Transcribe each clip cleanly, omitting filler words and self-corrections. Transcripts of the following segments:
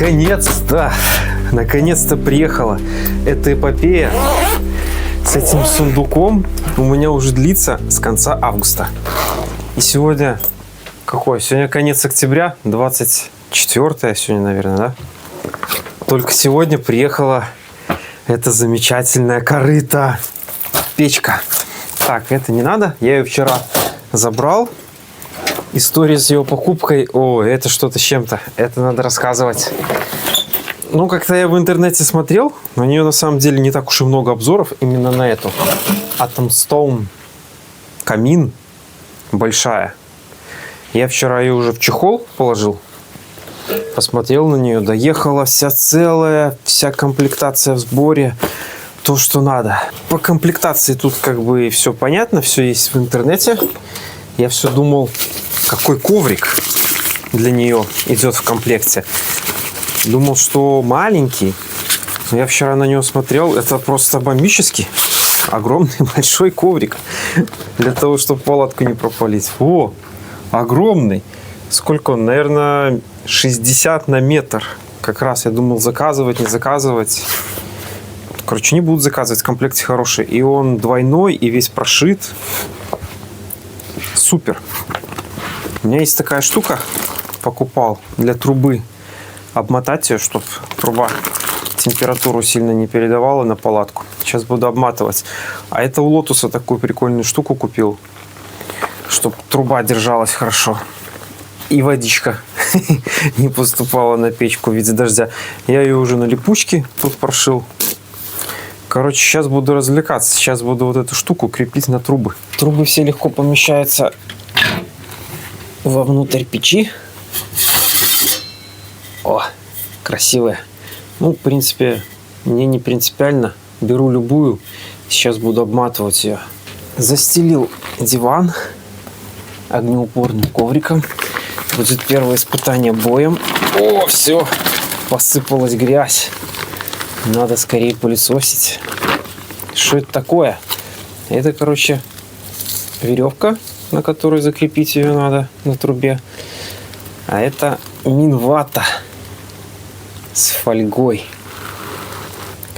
Наконец-то! Наконец-то приехала эта эпопея с этим сундуком. У меня уже длится с конца августа. И сегодня... Какой? Сегодня конец октября, 24 сегодня, наверное, да? Только сегодня приехала эта замечательная корыта. Печка. Так, это не надо. Я ее вчера забрал. История с ее покупкой. О, это что-то с чем-то. Это надо рассказывать. Ну, как-то я в интернете смотрел. На нее на самом деле не так уж и много обзоров. Именно на эту. Atom Stone. Камин. Большая. Я вчера ее уже в чехол положил. Посмотрел на нее. Доехала вся целая. Вся комплектация в сборе. То, что надо. По комплектации тут как бы все понятно. Все есть в интернете. Я все думал, какой коврик для нее идет в комплекте. Думал, что маленький. Но я вчера на него смотрел. Это просто бомбический. Огромный большой коврик. Для того, чтобы палатку не пропалить. О, огромный. Сколько он? Наверное, 60 на метр. Как раз я думал, заказывать, не заказывать. Короче, не буду заказывать. В комплекте хороший. И он двойной, и весь прошит. Супер. У меня есть такая штука. Покупал для трубы. Обмотать ее, чтобы труба температуру сильно не передавала на палатку. Сейчас буду обматывать. А это у Лотуса такую прикольную штуку купил. Чтобы труба держалась хорошо. И водичка не поступала на печку в виде дождя. Я ее уже на липучке тут прошил. Короче, сейчас буду развлекаться. Сейчас буду вот эту штуку крепить на трубы. Трубы все легко помещаются вовнутрь печи. О, красивая. Ну, в принципе, мне не принципиально. Беру любую. Сейчас буду обматывать ее. Застелил диван огнеупорным ковриком. Будет первое испытание боем. О, все, посыпалась грязь. Надо скорее пылесосить. Что это такое? Это, короче, веревка, на которой закрепить ее надо на трубе. А это минвата с фольгой,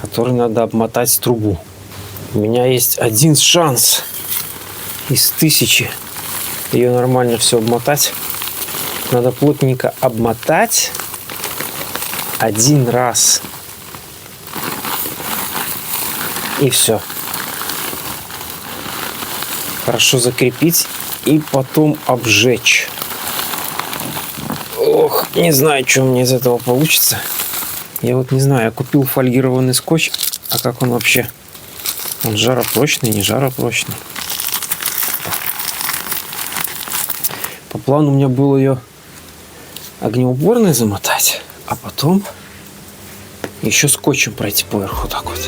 который надо обмотать в трубу. У меня есть один шанс из 1000 ее нормально все обмотать. Надо плотненько обмотать один раз. И все. Хорошо закрепить и потом обжечь. Ох, не знаю, что у меня из этого получится. Я вот не знаю, я купил фольгированный скотч. А как он вообще? Он жаропрочный, не жаропрочный? По плану у меня было ее огнеупорной замотать, а потом еще скотчем пройти поверху так вот.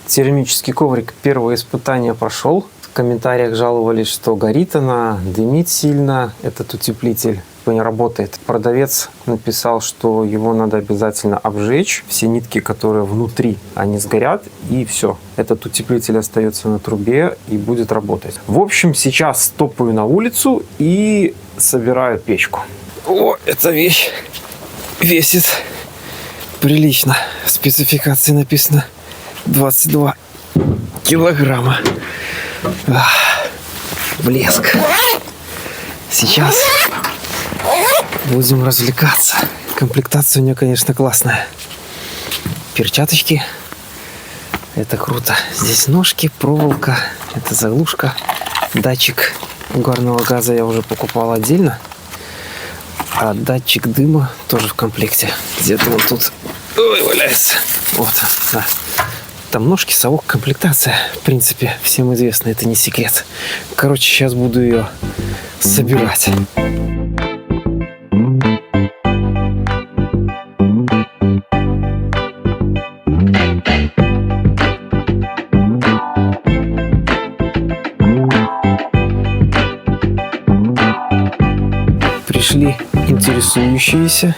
Термический коврик первое испытание прошел. В комментариях жаловались, что горит она, дымит сильно. Этот утеплитель не работает. Продавец написал, что его надо обязательно обжечь. Все нитки, которые внутри, они сгорят. И все. Этот утеплитель остается на трубе и будет работать. В общем, сейчас топаю на улицу и собираю печку. О, эта вещь весит прилично. В спецификации написано 22 килограмма. Блеск. Сейчас будем развлекаться. Комплектация у нее, конечно, классная. Перчаточки. Это круто. Здесь ножки, проволока. Это заглушка. Датчик угарного газа я уже покупал отдельно. А датчик дыма тоже в комплекте. Где-то он тут, ой, валяется. Вот, да. Там ножки, совок, комплектация. В принципе, всем известно, это не секрет. Короче, сейчас буду ее собирать. интересующиеся.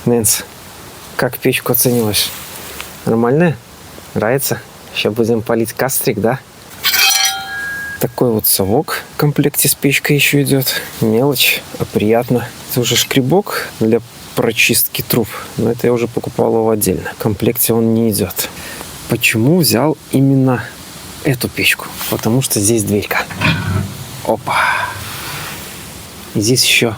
Нэнс, как печку оцениваешь? Нормальная? Нравится? Сейчас будем палить кастрик, да? Такой вот совок в комплекте с печкой еще идет. Мелочь, а приятно. Это уже шкребок для прочистки труб, но это я уже покупал его отдельно. В комплекте он не идет. Почему взял именно эту печку? Потому что здесь дверька. Опа. И здесь еще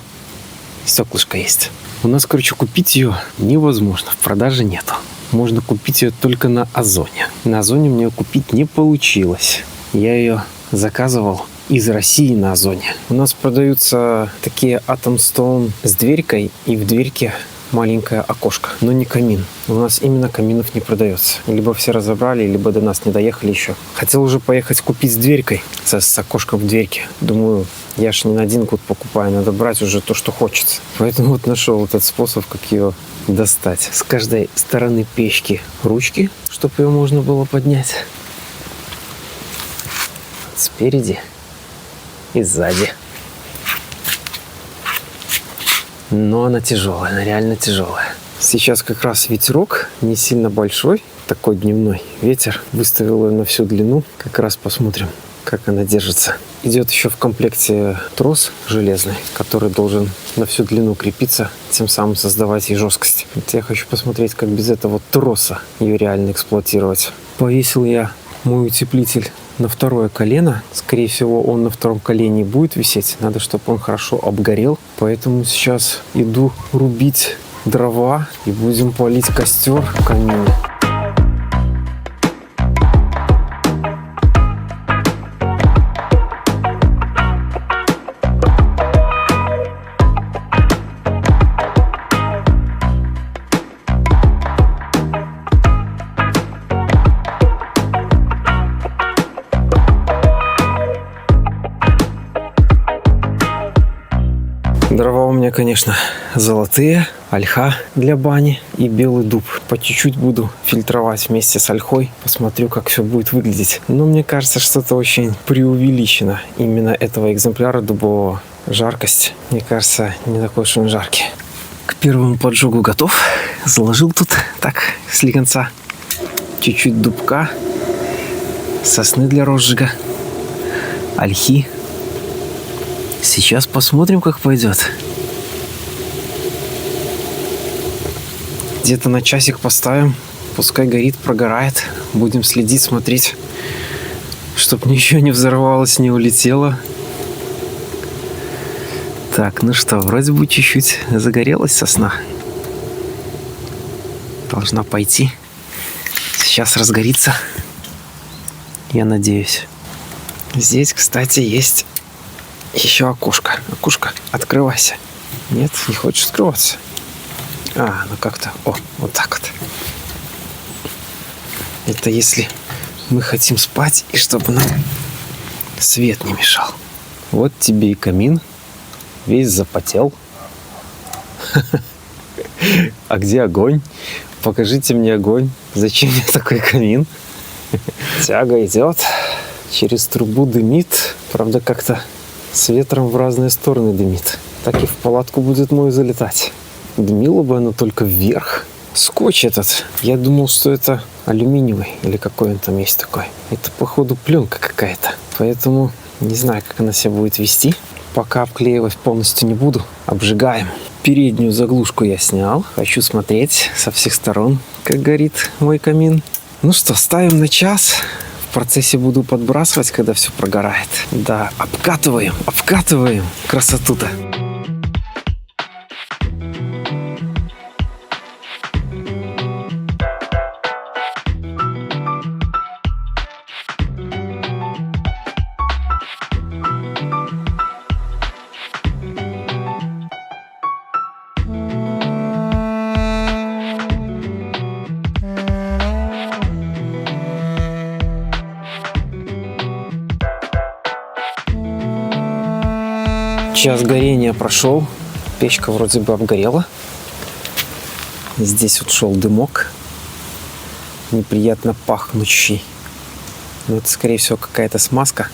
стеклышко есть. У нас, короче, купить ее невозможно. В продаже нету. Можно купить ее только на Озоне. На Озоне мне ее купить не получилось. Я ее заказывал из России на Озоне. У нас продаются такие Atom Stone с дверькой, и в дверьке маленькое окошко, но не камин. У нас именно каминов не продается. Либо все разобрали, либо до нас не доехали еще. Хотел уже поехать купить с дверькой, с окошком в дверьке. Думаю, я ж не на один год покупаю, надо брать уже то, что хочется. Поэтому вот нашел этот способ, как ее достать. С каждой стороны печки ручки, чтобы ее можно было поднять. Спереди и сзади. Но она тяжелая, она реально тяжелая. Сейчас как раз ветерок, не сильно большой, такой дневной ветер. Выставил ее на всю длину. Как раз посмотрим, как она держится. Идет еще в комплекте трос железный, который должен на всю длину крепиться, тем самым создавать ей жесткость. Вот я хочу посмотреть, как без этого троса ее реально эксплуатировать. Повесил я мой утеплитель на второе колено. Скорее всего, он на втором колене будет висеть. Надо, чтобы он хорошо обгорел. Поэтому сейчас иду рубить дрова и будем палить костер в камине. Дрова у меня, конечно, золотые, ольха для бани и белый дуб. По чуть-чуть буду фильтровать вместе с ольхой. Посмотрю, как все будет выглядеть. Но мне кажется, что это очень преувеличено. Именно этого экземпляра дубового. Жаркость, мне кажется, не такой уж он жаркий. К первому поджогу готов. Заложил тут так слегонца. Чуть-чуть дубка, сосны для розжига, ольхи. Сейчас посмотрим, как пойдет. Где-то на часик поставим. Пускай горит, прогорает. Будем следить, смотреть, чтобы ничего не взорвалось, не улетело. Так, ну что, вроде бы чуть-чуть загорелась сосна. Должна пойти. Сейчас разгорится. Я надеюсь. Здесь, кстати, есть еще окошко. Окошко, открывайся. Нет, не хочешь открываться. Ну как-то. Вот так вот. Это если мы хотим спать, и чтобы нам свет не мешал. Вот тебе и камин. Весь запотел. А где огонь? Покажите мне огонь. Зачем мне такой камин? Тяга идет. Через трубу дымит. Правда, как-то с ветром в разные стороны дымит. Так и в палатку будет мой залетать. Дымило бы оно только вверх. Скотч этот. Я думал, что это алюминиевый. Или какой он там есть такой. Это, походу, пленка какая-то. Поэтому не знаю, как она себя будет вести. Пока обклеивать полностью не буду. Обжигаем. Переднюю заглушку я снял. Хочу смотреть со всех сторон, как горит мой камин. Ну что, ставим на час. В процессе буду подбрасывать, когда все прогорает. Да, обкатываем. Красоту-то. Час горения прошел. Печка вроде бы обгорела. Здесь вот шел дымок. Неприятно пахнущий. Но это, скорее всего, какая-то смазка.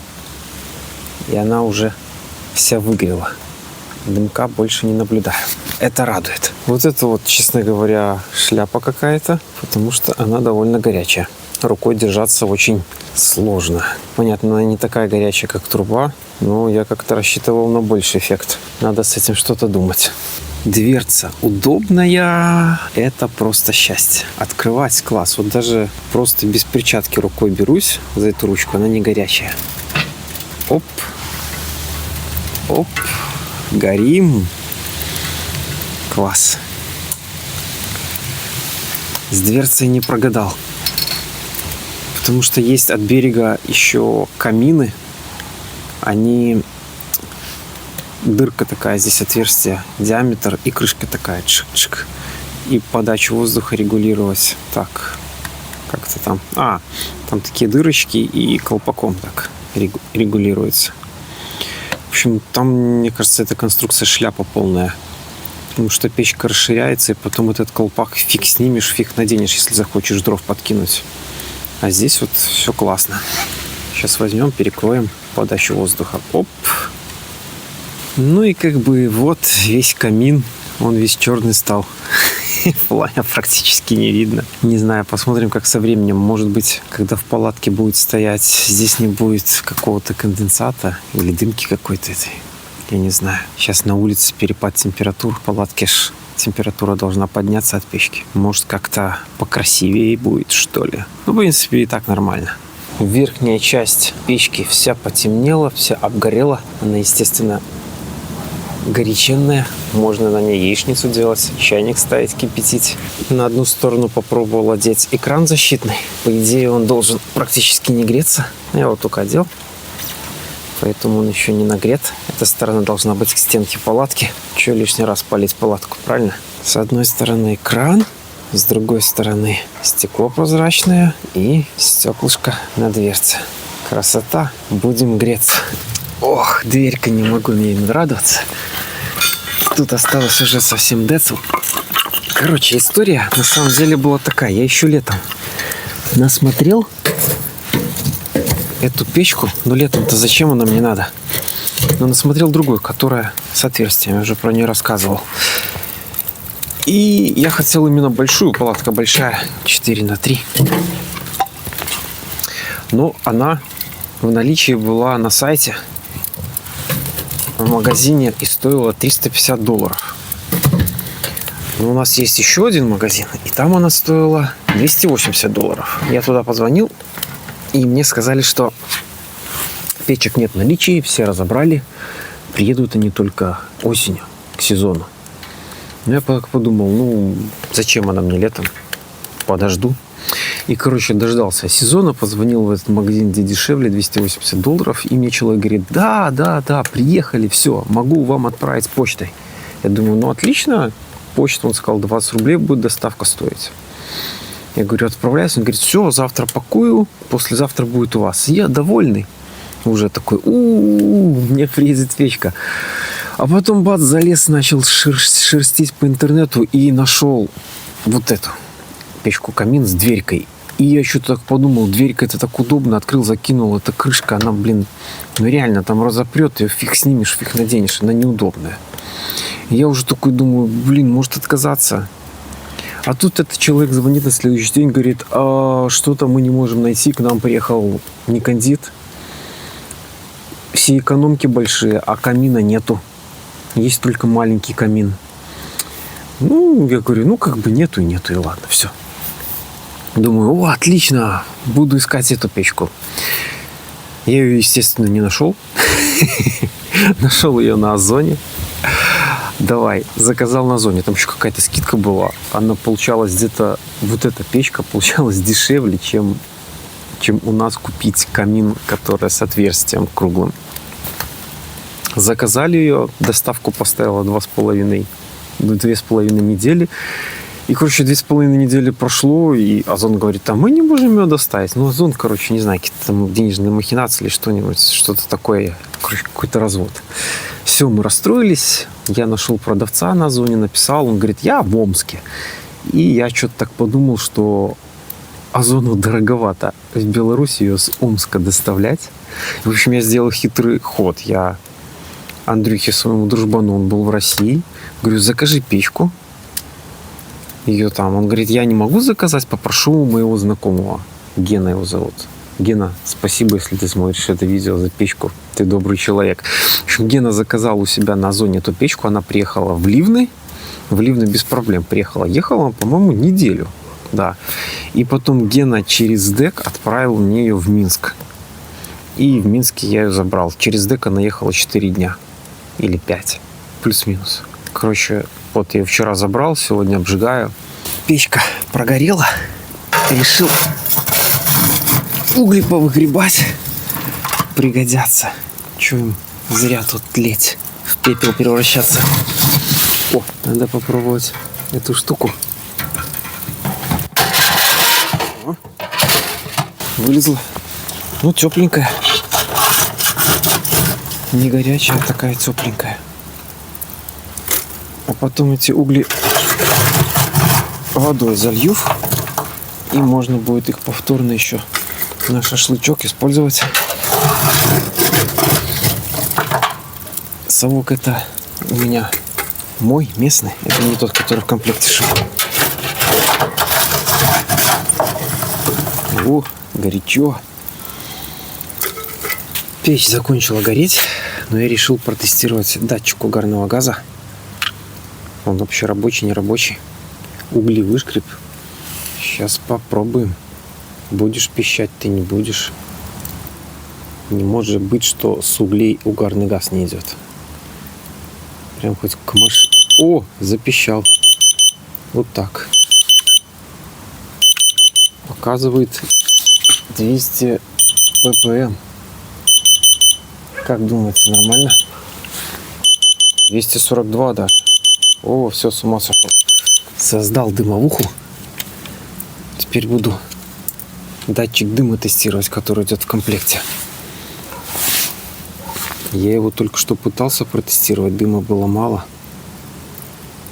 И она уже вся выгорела. дымка больше не наблюдаю. Это радует. Вот это вот, честно говоря, шляпа какая-то, потому что она довольно горячая. Рукой держаться очень сложно. Понятно, она не такая горячая, как труба, но я как-то рассчитывал на больший эффект. Надо с этим что-то думать. Дверца удобная, это просто счастье. Открывать класс. Вот даже просто без перчатки рукой берусь за эту ручку, она не горячая. Оп, оп, горим. Класс. С дверцей не прогадал. Потому что есть от берега еще камины. Они... Дырка такая, здесь отверстие, диаметр и крышка такая, чик-чик. И подачу воздуха регулировать так, как-то там. Там такие дырочки и колпаком так регулируется. В общем, там, мне кажется, эта конструкция шляпа полная. Потому что печка расширяется, и потом этот колпак фиг снимешь, фиг наденешь, если захочешь дров подкинуть. А здесь вот все классно. Сейчас возьмем, перекроем подачу воздуха. Оп! Ну и как бы вот весь камин, он весь черный стал. Пламя практически не видно. Не знаю, посмотрим, как со временем. Может быть, когда в палатке будет стоять, здесь не будет какого-то конденсата или дымки какой-то этой. Я не знаю. Сейчас на улице перепад температур. В палатке ж температура должна подняться от печки. Может, как-то покрасивее будет, что ли. Ну, в принципе, и так нормально. Верхняя часть печки вся потемнела, вся обгорела. Она, естественно, горяченная. Можно на ней яичницу делать, чайник ставить, кипятить. На одну сторону попробовал одеть экран защитный. По идее, он должен практически не греться. Я его только одел. Поэтому он еще не нагрет. Эта сторона должна быть к стенке палатки. Че лишний раз палить палатку, правильно? С одной стороны экран, с другой стороны стекло прозрачное и стеклышко на дверце. Красота. Будем греться. Ох, дверька, не могу мне радоваться. Тут осталось уже совсем децл. Короче, история на самом деле была такая. Я еще летом насмотрел эту печку. Но летом-то зачем она мне надо? Но насмотрел другую, которая с отверстием. Я уже про нее рассказывал. И я хотел именно большую. Палатка большая. 4х3. Но она в наличии была на сайте. В магазине и стоила $350. Но у нас есть еще один магазин, и там она стоила $280. Я туда позвонил, и мне сказали, что печек нет в наличии, все разобрали. Приедут они только осенью, к сезону. Но я подумал, зачем она мне летом? Подожду. И, короче, дождался сезона, позвонил в этот магазин, где дешевле, $280, и мне человек говорит, да, приехали, все, могу вам отправить почтой. Я думаю, отлично, почта, он сказал, 20 рублей будет доставка стоить. Я говорю, отправляюсь, он говорит, все, завтра пакую, послезавтра будет у вас. И я довольный, уже такой, мне приедет печка. А потом, бац, залез, начал шерстить по интернету и нашел вот эту печку-камин с дверькой. И я еще так подумал, дверька это так удобно, открыл, закинул, эта крышка, она, реально там разопрет, ее фиг снимешь, фиг наденешь, она неудобная. И я уже такой думаю, может отказаться. А тут этот человек звонит на следующий день, говорит, что-то мы не можем найти, к нам приехал не кондит, все экономки большие, а камина нету, есть только маленький камин. Я говорю, нету, и ладно, все. Думаю, отлично, буду искать эту печку. Я ее, естественно, не нашел. Нашел ее на Озоне. Давай, заказал на Озоне. Там еще какая-то скидка была. Она получалась где-то, вот эта печка получалась дешевле, чем у нас купить камин, который с отверстием круглым. Заказали ее, доставку поставила 2,5 недели. И, 2,5 недели прошло, и Озон говорит, мы не можем ее доставить. Озон, не знаю, какие-то там денежные махинации или что-нибудь, что-то такое, какой-то развод. Все, мы расстроились, я нашел продавца на Озоне, написал, он говорит, я в Омске. И я что-то так подумал, что Озону дороговато в Беларусь ее с Омска доставлять. В общем, я сделал хитрый ход, я Андрюхе, своему дружбану, он был в России. Говорю, закажи печку. Ее там. Он говорит, я не могу заказать, попрошу у моего знакомого. Гена его зовут. Гена, спасибо, если ты смотришь это видео, за печку. Ты добрый человек. В общем, Гена заказал у себя на зоне эту печку. Она приехала в Ливны. В Ливны без проблем приехала. Ехала, по-моему, неделю. Да. И потом Гена через ДЭК отправил мне ее в Минск. И в Минске я ее забрал. Через ДЭК она ехала 4 дня. Или 5. Плюс-минус. Короче, вот я ее вчера забрал, сегодня обжигаю. Печка прогорела. Решил угли повыгребать. Пригодятся. Чего им зря тут тлеть, в пепел превращаться. О, надо попробовать эту штуку. О, вылезла. Ну, тепленькая. Не горячая, а такая тепленькая. А потом эти угли водой залью. И можно будет их повторно еще на шашлычок использовать. Совок это у меня мой, местный. Это не тот, который в комплекте шел. О, горячо. Печь закончила гореть, но я решил протестировать датчик угарного газа. Он вообще рабочий, не рабочий. Угли вышкреб. Сейчас попробуем. Будешь пищать, ты не будешь. Не может быть, что с углей угарный газ не идет. Прям хоть к машине. О, запищал. Вот так. Показывает 200 ppm. Как думаете, нормально? 242 даже. О, все, с ума сошел. Создал дымовуху. Теперь буду датчик дыма тестировать, который идет в комплекте. Я его только что пытался протестировать, дыма было мало.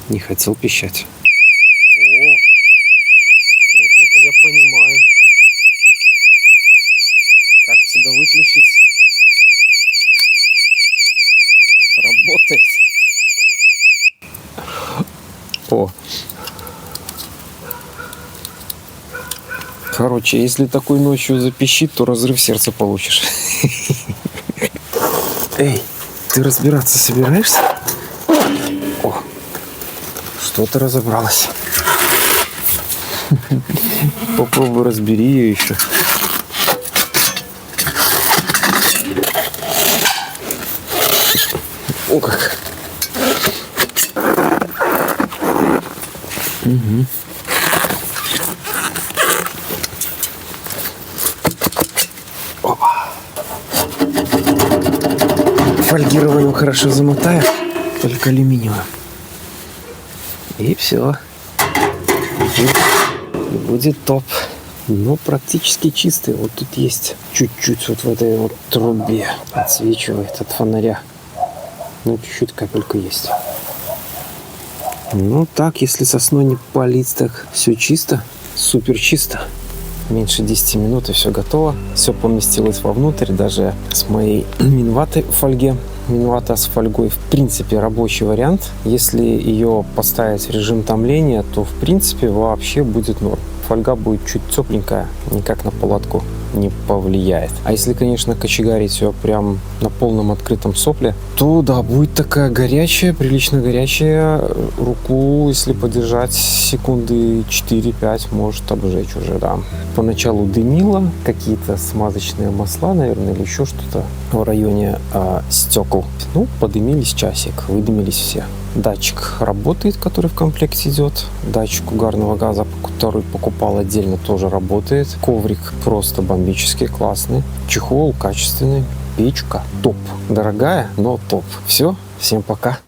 Не хотел пищать. О, вот это я понимаю. Как тебя выключить? Работает. О. Короче, если такой ночью запищит, то разрыв сердца получишь. Эй, ты разбираться собираешься? О, что-то разобралось. Попробуй разбери ее еще. О, как. Угу. Опа. Фольгированием хорошо замотаю, только алюминиевым. И все. И будет топ. Но практически чистый. Вот тут есть чуть-чуть вот в этой вот трубе. Отсвечивает от фонаря. Ну, чуть-чуть капелька есть. Ну так, если сосной не палить, так все чисто. Супер чисто. Меньше 10 минут и все готово. Все поместилось вовнутрь, даже с моей минватой в фольге. Минвата с фольгой в принципе рабочий вариант. Если ее поставить в режим томления, то в принципе вообще будет норм. Фольга будет чуть тепленькая, никак на палатку не повлияет. А если, конечно, кочегарить ее прям на полном открытом сопле, то да, будет такая горячая, прилично горячая. Руку, если подержать секунды 4-5, может обжечь уже, да. Поначалу дымило, какие-то смазочные масла, наверное, или еще что-то в районе стекол. Ну, подымились часик, выдымились все. Датчик работает, который в комплекте идет. Датчик угарного газа, который покупал отдельно, тоже работает. Коврик просто бомбический, классный. Чехол качественный. Печка топ. Дорогая, но топ. Все, всем пока.